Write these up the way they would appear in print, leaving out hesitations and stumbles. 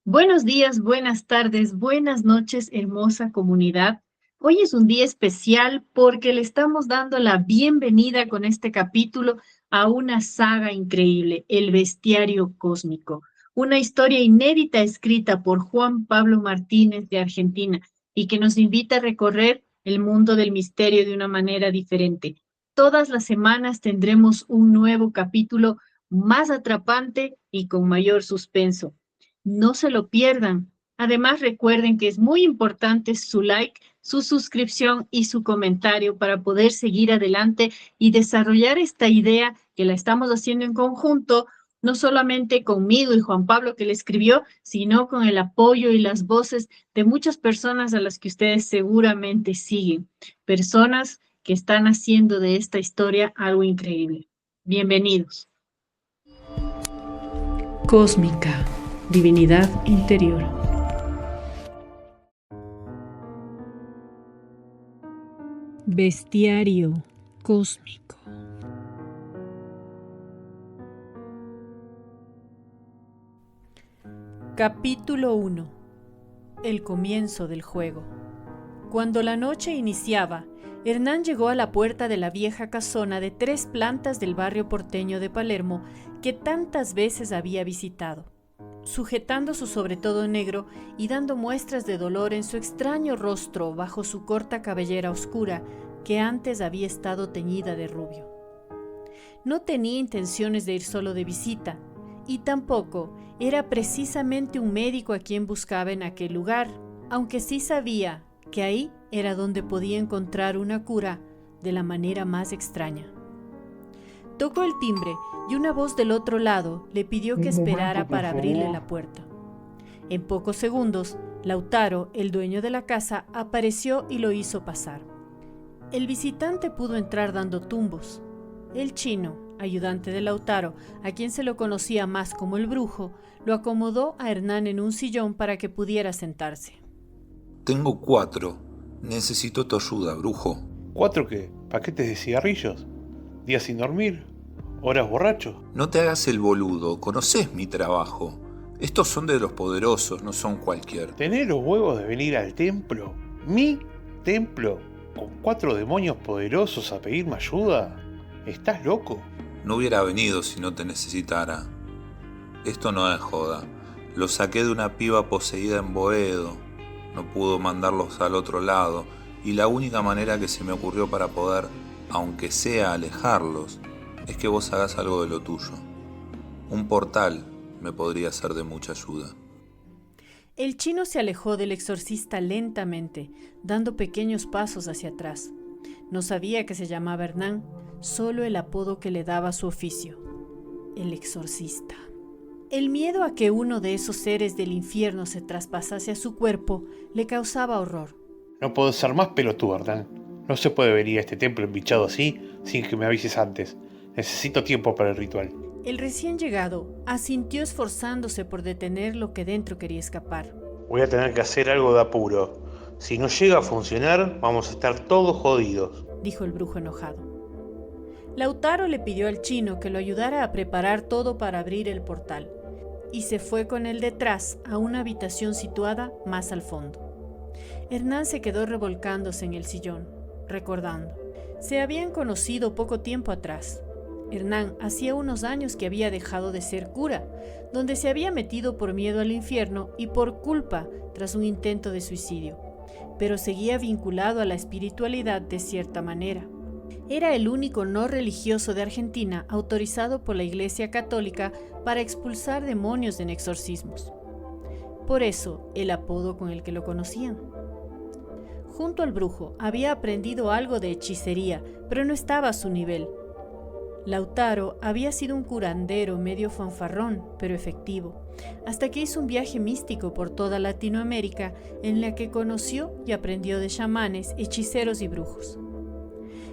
Buenos días, buenas tardes, buenas noches, hermosa comunidad. Hoy es un día especial porque le estamos dando la bienvenida con este capítulo a una saga increíble, El Bestiario Cósmico, una historia inédita escrita por Juan Pablo Martínez de Argentina y que nos invita a recorrer el mundo del misterio de una manera diferente. Todas las semanas tendremos un nuevo capítulo más atrapante y con mayor suspenso. No se lo pierdan. Además, recuerden que es muy importante su like, su suscripción y su comentario para poder seguir adelante y desarrollar esta idea que la estamos haciendo en conjunto, no solamente conmigo y Juan Pablo que le escribió, sino con el apoyo y las voces de muchas personas a las que ustedes seguramente siguen, personas que están haciendo de esta historia algo increíble. Bienvenidos. Cósmica, divinidad interior. Bestiario cósmico. Capítulo 1. El comienzo del juego. Cuando la noche iniciaba, Hernán llegó a la puerta de la vieja casona de 3 plantas del barrio porteño de Palermo que tantas veces había visitado. Sujetando su sobretodo negro y dando muestras de dolor en su extraño rostro bajo su corta cabellera oscura que antes había estado teñida de rubio. No tenía intenciones de ir solo de visita, y tampoco era precisamente un médico a quien buscaba en aquel lugar, aunque sí sabía que ahí era donde podía encontrar una cura de la manera más extraña. Tocó el timbre y una voz del otro lado le pidió que esperara para abrirle la puerta. En pocos segundos, Lautaro, el dueño de la casa, apareció y lo hizo pasar. El visitante pudo entrar dando tumbos. El chino, ayudante de Lautaro, a quien se lo conocía más como el brujo, lo acomodó a Hernán en un sillón para que pudiera sentarse. Tengo 4. Necesito tu ayuda, brujo. ¿4 qué? ¿Paquetes de cigarrillos? ¿Días sin dormir? ¿Horas borracho? No te hagas el boludo, conoces mi trabajo. Estos son de los poderosos, no son cualquier. ¿Tenés los huevos de venir al templo? ¿Mi templo? ¿Con 4 demonios poderosos a pedirme ayuda? ¿Estás loco? No hubiera venido si no te necesitara. Esto no es joda. Los saqué de una piba poseída en Boedo. No pudo mandarlos al otro lado, y la única manera que se me ocurrió para poder, aunque sea alejarlos, es que vos hagas algo de lo tuyo. Un portal me podría ser de mucha ayuda. El chino se alejó del exorcista lentamente, dando pequeños pasos hacia atrás. No sabía que se llamaba Hernán, solo el apodo que le daba su oficio: el exorcista. El miedo a que uno de esos seres del infierno se traspasase a su cuerpo le causaba horror. No puedo ser más pelotudo, Hernán. No se puede venir a este templo embichado así sin que me avises antes. Necesito tiempo para el ritual. El recién llegado asintió esforzándose por detener lo que dentro quería escapar. Voy a tener que hacer algo de apuro. Si no llega a funcionar, vamos a estar todos jodidos, dijo el brujo enojado. Lautaro le pidió al chino que lo ayudara a preparar todo para abrir el portal, y se fue con él detrás a una habitación situada más al fondo. Hernán se quedó revolcándose en el sillón, recordando. Se habían conocido poco tiempo atrás. Hernán hacía unos años que había dejado de ser cura, donde se había metido por miedo al infierno y por culpa tras un intento de suicidio, pero seguía vinculado a la espiritualidad de cierta manera. Era el único no religioso de Argentina autorizado por la Iglesia Católica para expulsar demonios en exorcismos. Por eso, el apodo con el que lo conocían. Junto al brujo había aprendido algo de hechicería, pero no estaba a su nivel. Lautaro había sido un curandero medio fanfarrón, pero efectivo, hasta que hizo un viaje místico por toda Latinoamérica en la que conoció y aprendió de chamanes, hechiceros y brujos.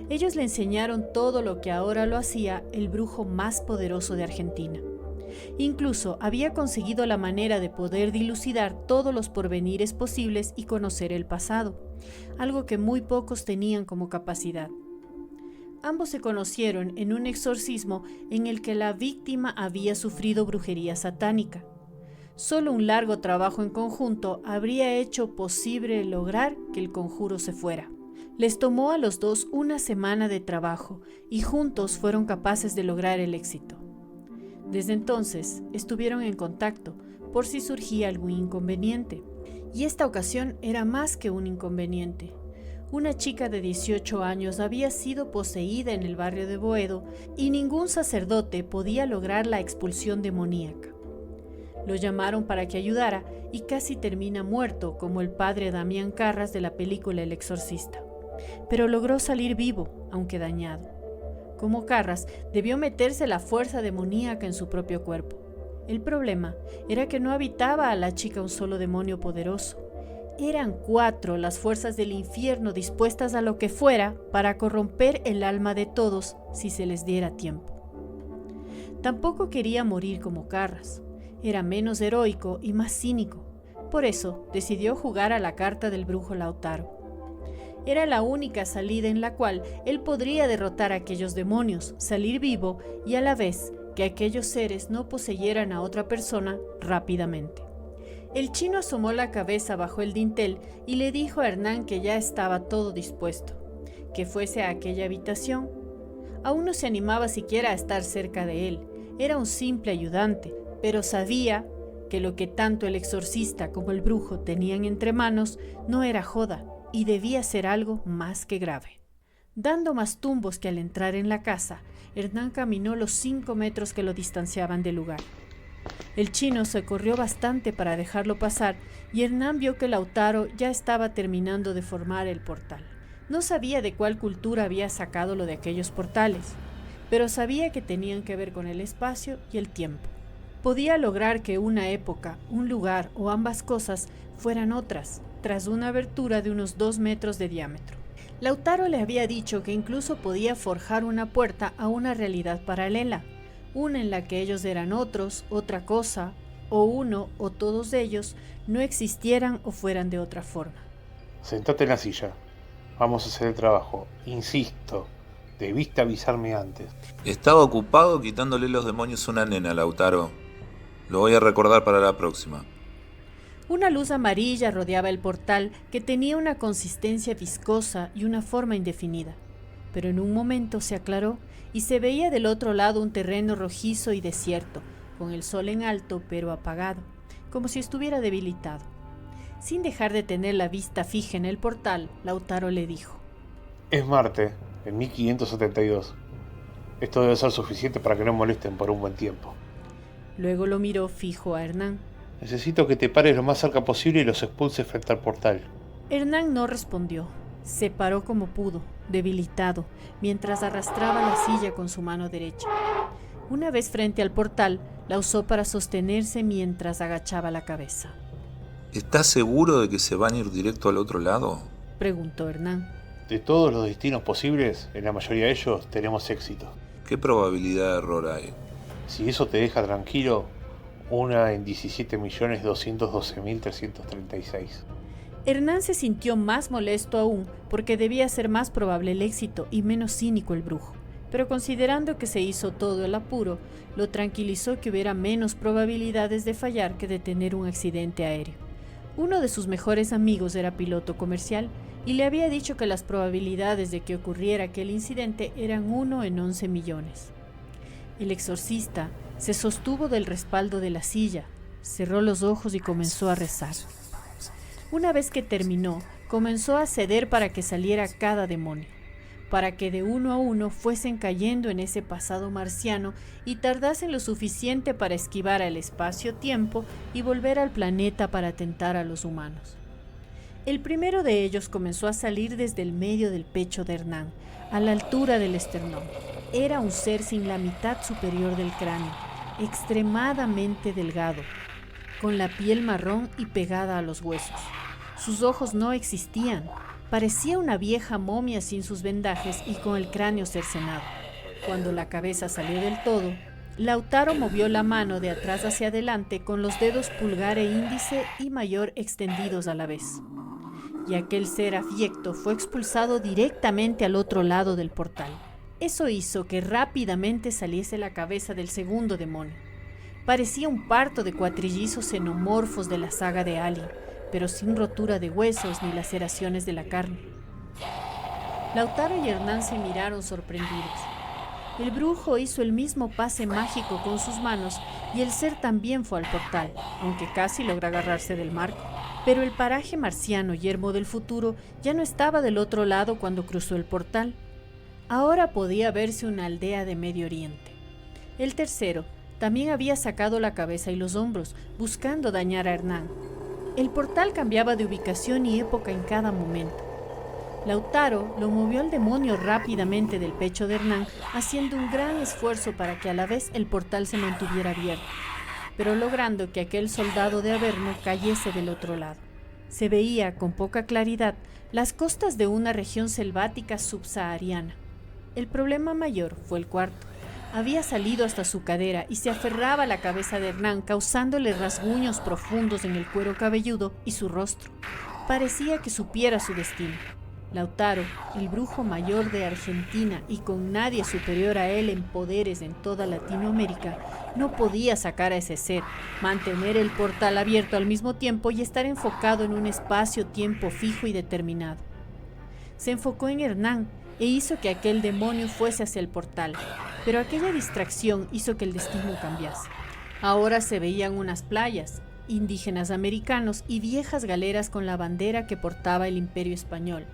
Ellos le enseñaron todo lo que ahora lo hacía el brujo más poderoso de Argentina. Incluso había conseguido la manera de poder dilucidar todos los porvenires posibles y conocer el pasado, algo que muy pocos tenían como capacidad. Ambos se conocieron en un exorcismo en el que la víctima había sufrido brujería satánica. Solo un largo trabajo en conjunto habría hecho posible lograr que el conjuro se fuera. Les tomó a los dos una semana de trabajo y juntos fueron capaces de lograr el éxito. Desde entonces estuvieron en contacto por si surgía algún inconveniente. Y esta ocasión era más que un inconveniente. Una chica de 18 años había sido poseída en el barrio de Boedo y ningún sacerdote podía lograr la expulsión demoníaca. Lo llamaron para que ayudara y casi termina muerto como el padre Damián Carras de la película El Exorcista. Pero logró salir vivo, aunque dañado. Como Carras, debió meterse la fuerza demoníaca en su propio cuerpo. El problema era que no habitaba a la chica un solo demonio poderoso. Eran 4 las fuerzas del infierno dispuestas a lo que fuera para corromper el alma de todos si se les diera tiempo. Tampoco quería morir como Carras. Era menos heroico y más cínico. Por eso decidió jugar a la carta del brujo Lautaro. Era la única salida en la cual él podría derrotar a aquellos demonios, salir vivo y a la vez que aquellos seres no poseyeran a otra persona rápidamente. El chino asomó la cabeza bajo el dintel y le dijo a Hernán que ya estaba todo dispuesto, que fuese a aquella habitación. Aún no se animaba siquiera a estar cerca de él, era un simple ayudante, pero sabía que lo que tanto el exorcista como el brujo tenían entre manos no era joda y debía ser algo más que grave. Dando más tumbos que al entrar en la casa, Hernán caminó los 5 metros que lo distanciaban del lugar. El chino se corrió bastante para dejarlo pasar y Hernán vio que Lautaro ya estaba terminando de formar el portal. No sabía de cuál cultura había sacado lo de aquellos portales, pero sabía que tenían que ver con el espacio y el tiempo. Podía lograr que una época, un lugar o ambas cosas fueran otras, tras una abertura de unos 2 metros de diámetro. Lautaro le había dicho que incluso podía forjar una puerta a una realidad paralela, una en la que ellos eran otros, otra cosa, o uno o todos ellos no existieran o fueran de otra forma. Sentate en la silla. Vamos a hacer el trabajo. Insisto, debiste avisarme antes. Estaba ocupado quitándole los demonios a una nena, Lautaro. Lo voy a recordar para la próxima. Una luz amarilla rodeaba el portal que tenía una consistencia viscosa y una forma indefinida, pero en un momento se aclaró y se veía del otro lado un terreno rojizo y desierto, con el sol en alto pero apagado, como si estuviera debilitado. Sin dejar de tener la vista fija en el portal, Lautaro le dijo: Es Marte, en 1572. Esto debe ser suficiente para que no molesten por un buen tiempo. Luego lo miró fijo a Hernán. Necesito que te pares lo más cerca posible y los expulses frente al portal. Hernán no respondió. Se paró como pudo, debilitado, mientras arrastraba la silla con su mano derecha. Una vez frente al portal, la usó para sostenerse mientras agachaba la cabeza. ¿Estás seguro de que se van a ir directo al otro lado?, preguntó Hernán. De todos los destinos posibles, en la mayoría de ellos tenemos éxito. ¿Qué probabilidad de error hay? Si eso te deja tranquilo, una en 17.212.336. Hernán se sintió más molesto aún porque debía ser más probable el éxito y menos cínico el brujo, pero considerando que se hizo todo el apuro, lo tranquilizó que hubiera menos probabilidades de fallar que de tener un accidente aéreo. Uno de sus mejores amigos era piloto comercial y le había dicho que las probabilidades de que ocurriera aquel incidente eran 1 en 11 millones. El exorcista se sostuvo del respaldo de la silla, cerró los ojos y comenzó a rezar. Una vez que terminó, comenzó a ceder para que saliera cada demonio, para que de uno a uno fuesen cayendo en ese pasado marciano y tardasen lo suficiente para esquivar al espacio-tiempo y volver al planeta para atentar a los humanos. El primero de ellos comenzó a salir desde el medio del pecho de Hernán, a la altura del esternón. Era un ser sin la mitad superior del cráneo, extremadamente delgado, con la piel marrón y pegada a los huesos. Sus ojos no existían, parecía una vieja momia sin sus vendajes y con el cráneo cercenado. Cuando la cabeza salió del todo, Lautaro movió la mano de atrás hacia adelante con los dedos pulgar e índice y mayor extendidos a la vez. Y aquel ser abyecto fue expulsado directamente al otro lado del portal. Eso hizo que rápidamente saliese la cabeza del segundo demonio. Parecía un parto de cuatrillizos xenomorfos de la saga de Alien, pero sin rotura de huesos ni laceraciones de la carne. Lautaro y Hernán se miraron sorprendidos. El brujo hizo el mismo pase mágico con sus manos y el ser también fue al portal, aunque casi logra agarrarse del marco. Pero el paraje marciano yermo del futuro ya no estaba del otro lado cuando cruzó el portal. Ahora podía verse una aldea de Medio Oriente. El tercero también había sacado la cabeza y los hombros, buscando dañar a Hernán. El portal cambiaba de ubicación y época en cada momento. Lautaro lo movió al demonio rápidamente del pecho de Hernán, haciendo un gran esfuerzo para que a la vez el portal se mantuviera abierto, pero logrando que aquel soldado de Averno cayese del otro lado. Se veía con poca claridad las costas de una región selvática subsahariana. El problema mayor fue el cuarto. Había salido hasta su cadera y se aferraba a la cabeza de Hernán, causándole rasguños profundos en el cuero cabelludo y su rostro. Parecía que supiera su destino. Lautaro, el brujo mayor de Argentina y con nadie superior a él en poderes en toda Latinoamérica, no podía sacar a ese ser, mantener el portal abierto al mismo tiempo y estar enfocado en un espacio-tiempo fijo y determinado. Se enfocó en Hernán e hizo que aquel demonio fuese hacia el portal, pero aquella distracción hizo que el destino cambiase. Ahora se veían unas playas, indígenas americanos y viejas galeras con la bandera que portaba el Imperio Español,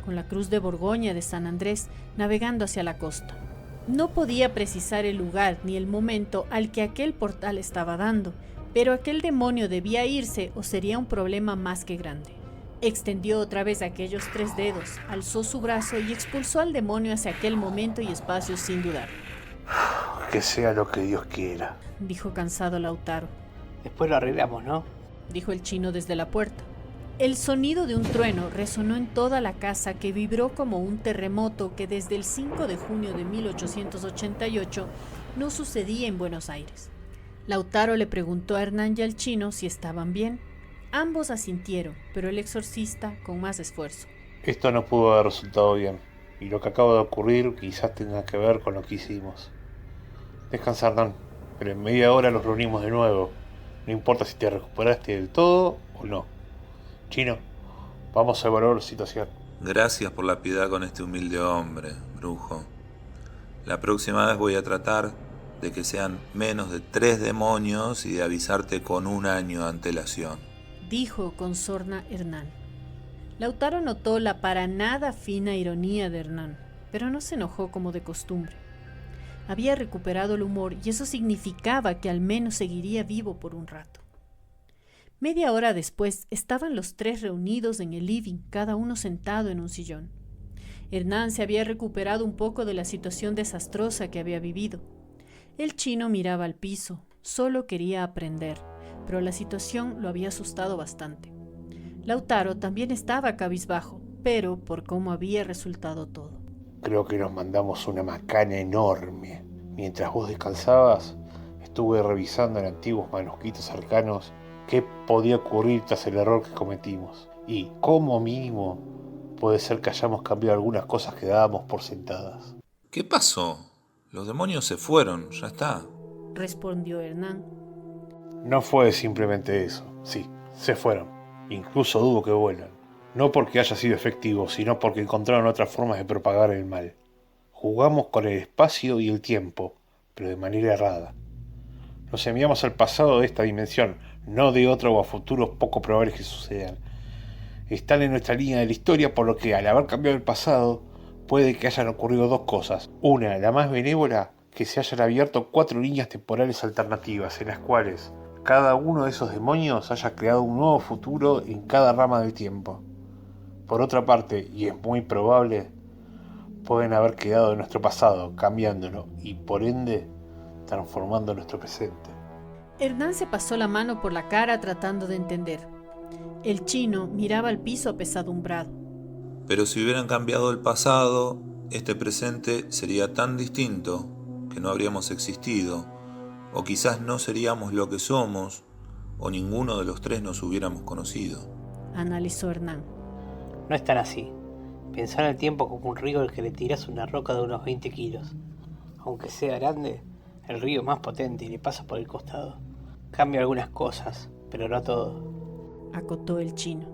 con la cruz de Borgoña de San Andrés navegando hacia la costa. No podía precisar el lugar ni el momento al que aquel portal estaba dando, pero aquel demonio debía irse o sería un problema más que grande. Extendió otra vez aquellos 3 dedos, alzó su brazo y expulsó al demonio hacia aquel momento y espacio sin dudar. Que sea lo que Dios quiera, dijo cansado Lautaro. Después lo arreglamos, ¿no? Dijo el chino desde la puerta. El sonido de un trueno resonó en toda la casa, que vibró como un terremoto que desde el 5 de junio de 1888 no sucedía en Buenos Aires. Lautaro le preguntó a Hernán y al chino si estaban bien. Ambos asintieron, pero el exorcista con más esfuerzo. Esto no pudo haber resultado bien, y lo que acaba de ocurrir quizás tenga que ver con lo que hicimos. Descansa, Hernán, pero en media hora nos reunimos de nuevo. No importa si te recuperaste del todo o no. Chino, vamos a evaluar la situación. Gracias por la piedad con este humilde hombre, brujo. La próxima vez voy a tratar de que sean menos de 3 demonios y de avisarte con 1 año de antelación, dijo con sorna Hernán. Lautaro notó la para nada fina ironía de Hernán, pero no se enojó como de costumbre. Había recuperado el humor y eso significaba que al menos seguiría vivo por un rato. Media hora después estaban los 3 reunidos en el living, cada uno sentado en un sillón. Hernán se había recuperado un poco de la situación desastrosa que había vivido. El chino miraba al piso, solo quería aprender, pero la situación lo había asustado bastante. Lautaro también estaba cabizbajo, pero por cómo había resultado todo. Creo que nos mandamos una macana enorme. Mientras vos descansabas, estuve revisando en antiguos manuscritos arcanos qué podía ocurrir tras el error que cometimos. Y, como mínimo, puede ser que hayamos cambiado algunas cosas que dábamos por sentadas. ¿Qué pasó? Los demonios se fueron, ya está, respondió Hernán. No fue simplemente eso. Sí, se fueron. Incluso dudo que vuelvan. No porque haya sido efectivo, sino porque encontraron otras formas de propagar el mal. Jugamos con el espacio y el tiempo, pero de manera errada. Nos enviamos al pasado de esta dimensión, no de otra o a futuros poco probables que sucedan. Están en nuestra línea de la historia, por lo que al haber cambiado el pasado, puede que hayan ocurrido 2 cosas. Una, la más benévola, que se hayan abierto 4 líneas temporales alternativas, en las cuales cada uno de esos demonios haya creado un nuevo futuro en cada rama del tiempo. Por otra parte, y es muy probable, pueden haber quedado en nuestro pasado, cambiándolo y por ende transformando nuestro presente. Hernán se pasó la mano por la cara tratando de entender. El chino miraba al piso apesadumbrado. Pero si hubieran cambiado el pasado, este presente sería tan distinto que no habríamos existido, o quizás no seríamos lo que somos, o ninguno de los 3 nos hubiéramos conocido, analizó Hernán. No es tan así. Pensá en el tiempo como un río al que le tirás una roca de unos 20 kilos. Aunque sea grande, El río es más potente y le pasa por el costado. Cambia algunas cosas, pero no todo. Acotó el chino.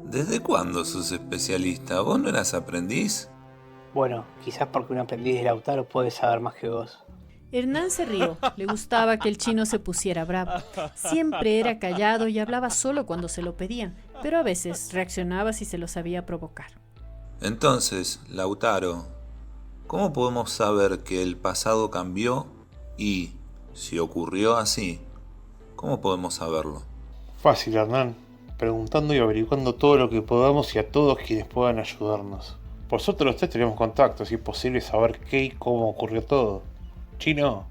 ¿Desde cuándo sos especialista? ¿Vos no eras aprendiz? Bueno, quizás porque un aprendiz de Lautaro puede saber más que vos. Hernán se rió. Le gustaba que el chino se pusiera bravo. Siempre era callado y hablaba solo cuando se lo pedían, pero a veces reaccionaba si se lo sabía provocar. Entonces, Lautaro, ¿cómo podemos saber que el pasado cambió y, si ocurrió así, cómo podemos saberlo? Fácil, Hernán. Preguntando y averiguando todo lo que podamos y a todos quienes puedan ayudarnos. Vosotros los tres tenemos contactos y es posible saber qué y cómo ocurrió todo. Chino,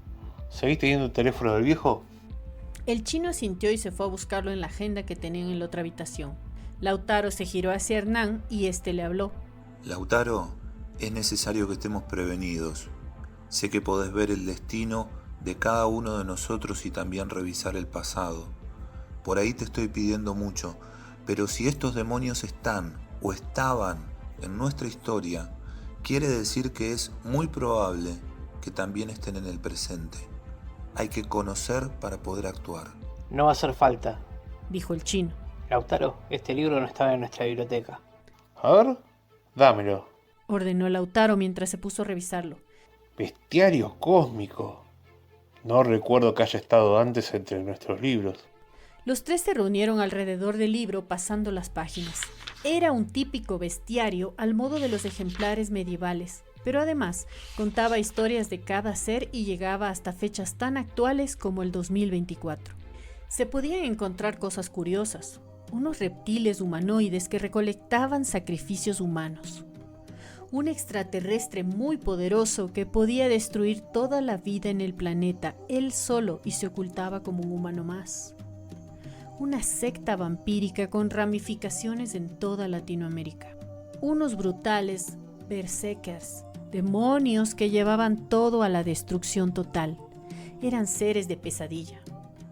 ¿seguís teniendo el teléfono del viejo? El chino asintió y se fue a buscarlo en la agenda que tenían en la otra habitación. Lautaro se giró hacia Hernán y éste le habló. Lautaro, es necesario que estemos prevenidos. Sé que podés ver el destino de cada uno de nosotros y también revisar el pasado. Por ahí te estoy pidiendo mucho, pero si estos demonios están o estaban en nuestra historia, quiere decir que es muy probable que también estén en el presente. Hay que conocer para poder actuar. No va a hacer falta. Dijo el chino. Lautaro, este libro no estaba en nuestra biblioteca. A ver, dámelo. Ordenó Lautaro mientras se puso a revisarlo. Bestiario cósmico. No recuerdo que haya estado antes entre nuestros libros. Los tres se reunieron alrededor del libro pasando las páginas. Era un típico bestiario al modo de los ejemplares medievales, pero además contaba historias de cada ser y llegaba hasta fechas tan actuales como el 2024. Se podían encontrar cosas curiosas, unos reptiles humanoides que recolectaban sacrificios humanos, un extraterrestre muy poderoso que podía destruir toda la vida en el planeta él solo y se ocultaba como un humano más, una secta vampírica con ramificaciones en toda Latinoamérica, unos brutales berserkers, demonios que llevaban todo a la destrucción total. Eran seres de pesadilla.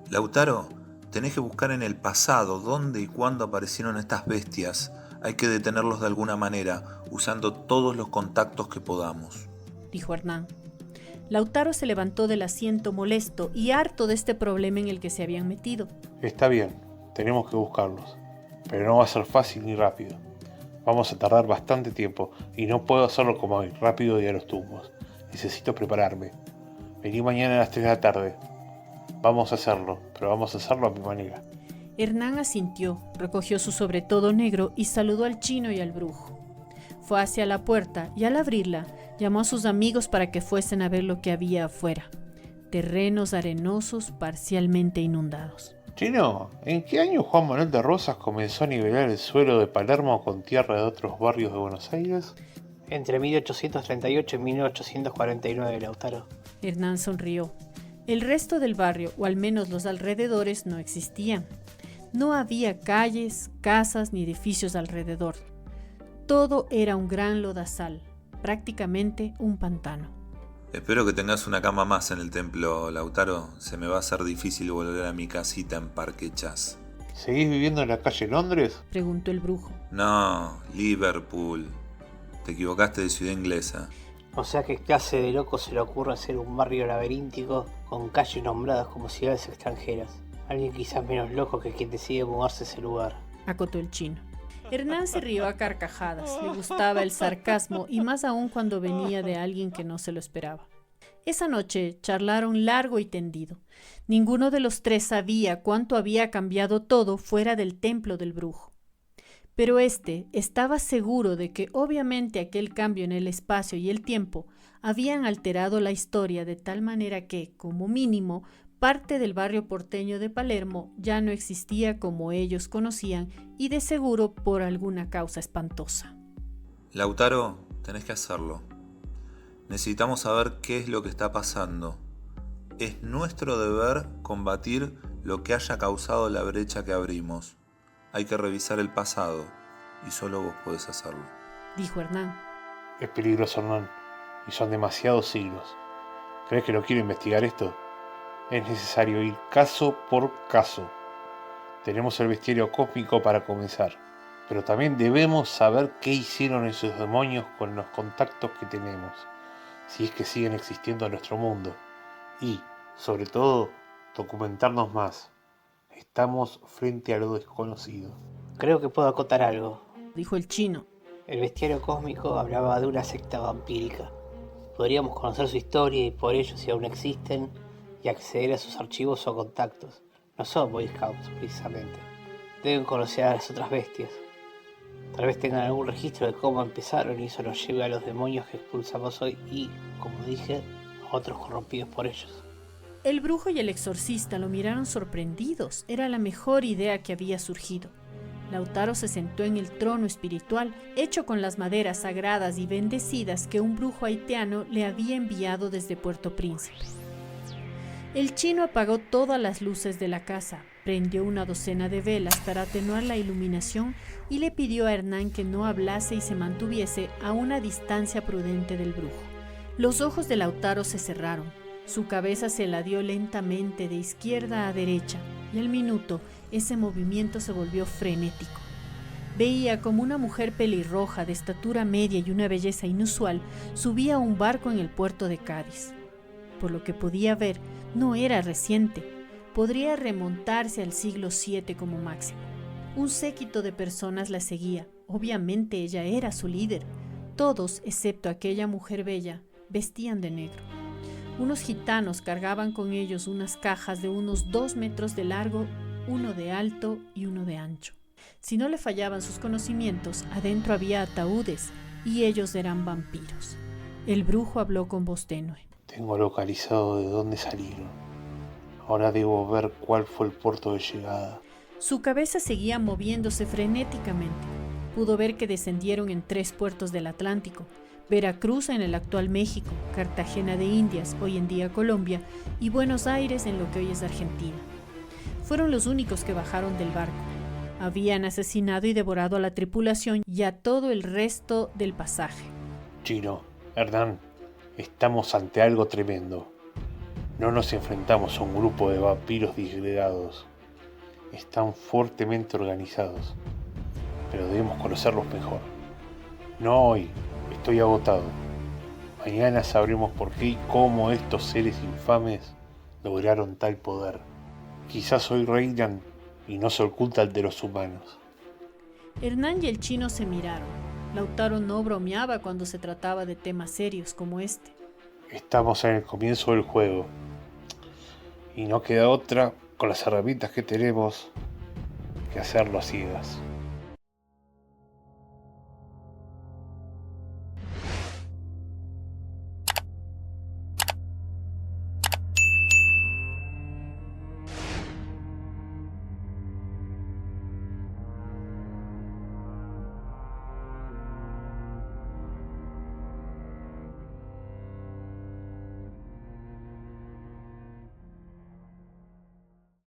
Lautaro, tenés que buscar en el pasado dónde y cuándo aparecieron estas bestias. Hay que detenerlos de alguna manera, usando todos los contactos que podamos, dijo Hernán. Lautaro se levantó del asiento molesto y harto de este problema en el que se habían metido. Está bien, tenemos que buscarlos, pero no va a ser fácil ni rápido. Vamos a tardar bastante tiempo y no puedo hacerlo como hoy, rápido y a los tumbos. Necesito prepararme. Vení mañana a las 3 de la tarde. Vamos a hacerlo, pero vamos a hacerlo a mi manera. Hernán asintió, recogió su sobretodo negro y saludó al chino y al brujo. Fue hacia la puerta y al abrirla llamó a sus amigos para que fuesen a ver lo que había afuera. Terrenos arenosos parcialmente inundados. Chino, ¿en qué año Juan Manuel de Rosas comenzó a nivelar el suelo de Palermo con tierra de otros barrios de Buenos Aires? Entre 1838 y 1849, Lautaro. Hernán sonrió. El resto del barrio, o al menos los alrededores, no existían. No había calles, casas ni edificios alrededor. Todo era un gran lodazal, prácticamente un pantano. Espero que tengas una cama más en el templo, Lautaro. Se me va a hacer difícil volver a mi casita en Parque Chas. ¿Seguís viviendo en la calle Londres? Preguntó el brujo. No, Liverpool. Te equivocaste de ciudad inglesa. O sea, ¿qué clase de loco se le ocurre hacer un barrio laberíntico con calles nombradas como ciudades extranjeras? Alguien quizás menos loco que quien decide mudarse a ese lugar. Acotó el chino. Hernán se rió a carcajadas. Le gustaba el sarcasmo y más aún cuando venía de alguien que no se lo esperaba. Esa noche charlaron largo y tendido. Ninguno de los tres sabía cuánto había cambiado todo fuera del templo del brujo. Pero éste estaba seguro de que obviamente aquel cambio en el espacio y el tiempo habían alterado la historia de tal manera que, como mínimo, parte del barrio porteño de Palermo ya no existía como ellos conocían y de seguro por alguna causa espantosa. Lautaro, tenés que hacerlo. Necesitamos saber qué es lo que está pasando. Es nuestro deber combatir lo que haya causado la brecha que abrimos. Hay que revisar el pasado y solo vos podés hacerlo, dijo Hernán. Es peligroso, Hernán, y son demasiados siglos. ¿Crees que no quiero investigar esto? Es necesario ir caso por caso. Tenemos el bestiario cósmico para comenzar, pero también debemos saber qué hicieron esos demonios con los contactos que tenemos, si es que siguen existiendo en nuestro mundo. y, sobre todo, documentarnos más. Estamos frente a lo desconocido. Creo que puedo acotar algo. dijo el chino. El bestiario cósmico hablaba de una secta vampírica. Podríamos conocer su historia y por ello, si aún existen, y acceder a sus archivos o contactos. No son Boy Scouts, precisamente. Deben conocer a las otras bestias. Tal vez tengan algún registro de cómo empezaron y eso nos lleve a los demonios que expulsamos hoy y, como dije, a otros corrompidos por ellos. El brujo y el exorcista lo miraron sorprendidos. Era la mejor idea que había surgido. Lautaro se sentó en el trono espiritual, hecho con las maderas sagradas y bendecidas que un brujo haitiano le había enviado desde Puerto Príncipe. El chino apagó todas las luces de la casa, prendió una docena de velas para atenuar la iluminación y le pidió a Hernán que no hablase y se mantuviese a una distancia prudente del brujo. Los ojos de Lautaro se cerraron, su cabeza se ladeó lentamente de izquierda a derecha y al minuto ese movimiento se volvió frenético. Veía como una mujer pelirroja de estatura media y una belleza inusual subía a un barco en el puerto de Cádiz. Por lo que podía ver, no era reciente, podría remontarse al siglo VII como máximo. Un séquito de personas la seguía, obviamente ella era su líder. Todos, excepto aquella mujer bella, vestían de negro. Unos gitanos cargaban con ellos unas cajas de unos 2 metros de largo, uno de alto y uno de ancho. Si no le fallaban sus conocimientos, adentro había ataúdes y ellos eran vampiros. El brujo habló con voz tenue. Tengo localizado de dónde salieron. Ahora debo ver cuál fue el puerto de llegada. Su cabeza seguía moviéndose frenéticamente. Pudo ver que descendieron en 3 puertos del Atlántico: Veracruz en el actual México, Cartagena de Indias, hoy en día Colombia, y Buenos Aires en lo que hoy es Argentina. Fueron los únicos que bajaron del barco. Habían asesinado y devorado a la tripulación y a todo el resto del pasaje. Chino, Hernán, estamos ante algo tremendo. No nos enfrentamos a un grupo de vampiros disgregados. Están fuertemente organizados, pero debemos conocerlos mejor. No hoy, estoy agotado. Mañana sabremos por qué y cómo estos seres infames lograron tal poder. Quizás hoy reinan y no se oculta el de los humanos. Hernán y el chino se miraron. Lautaro no bromeaba cuando se trataba de temas serios como este. Estamos en el comienzo del juego y no queda otra, con las herramientas que tenemos, que hacerlo a ciegas.